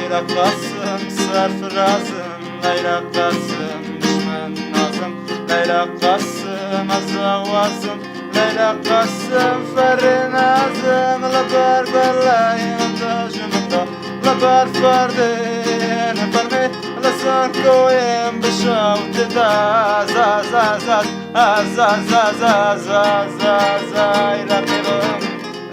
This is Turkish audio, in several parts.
Leyla Kasım serfirazım, Leyla Kasım düşman nazım, Leyla Kasım azavazım, Leyla Kasım ferinazım. Labar belayım dajımda, labar fardin farmi, lasan koyim bişavti da za za za za za za za za za rakibim.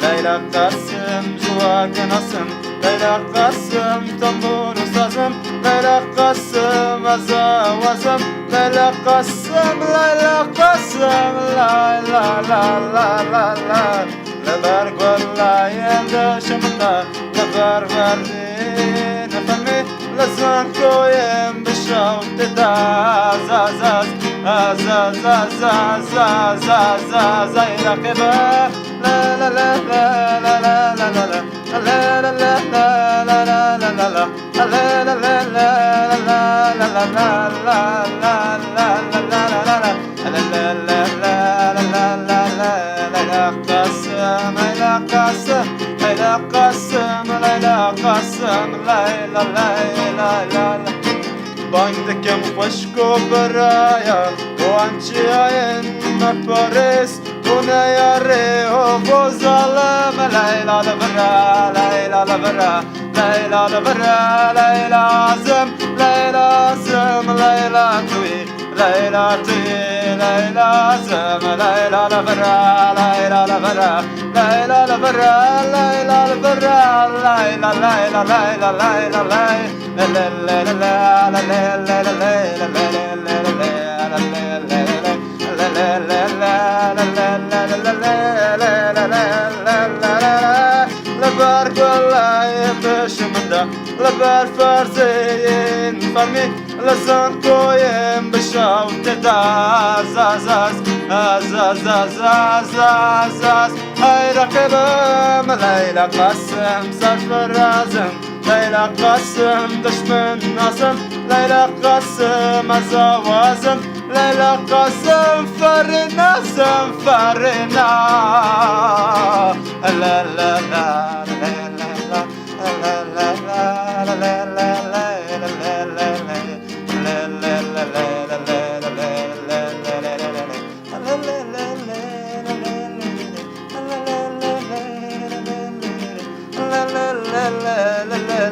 Leyla Kasım juvarken asım, Leyla Kasım tambur sazım, Leyla Kasım azavazım, Leyla Kasım, Leyla Kasım, la la la la la la. Labar gollayım dışımda, labar verdin efemi, lazan koyim bişavti da za za za za za za za za za rakibim. La la la la la la la la la. La la la la la la la la la la. La la la la la la la la la la la la la la la la. La la la la la la la la. Leyla Kasım, Leyla Kasım, Leyla Kasım, Leyla Kasım, Leyla Leyla Leyla. Bandkem fashko baraya, o anchiayen Paris, una yare o bozalım. Leyla la bara, Leyla la bara, Leyla la bara, Leyla azım, Leyla azım, Leyla tui, Leyla tui, Leyla azım, Leyla la bara, Leyla la bara, Leyla la bara, Leyla la bara, Leyla Leyla Leyla Leyla Leyla. La la la la la la la la Labar gollayım dışımda, labar farzeyin farmi, lazan koyim bişavti da zazaz azaz. Hay rakibim, Leyla Kasım serfirazım, Leyla Kasım düşman nazım, Leyla Kasım azavazım, Leyla Kasım ferinazım ferina. La la la la la la la la la la la. La la la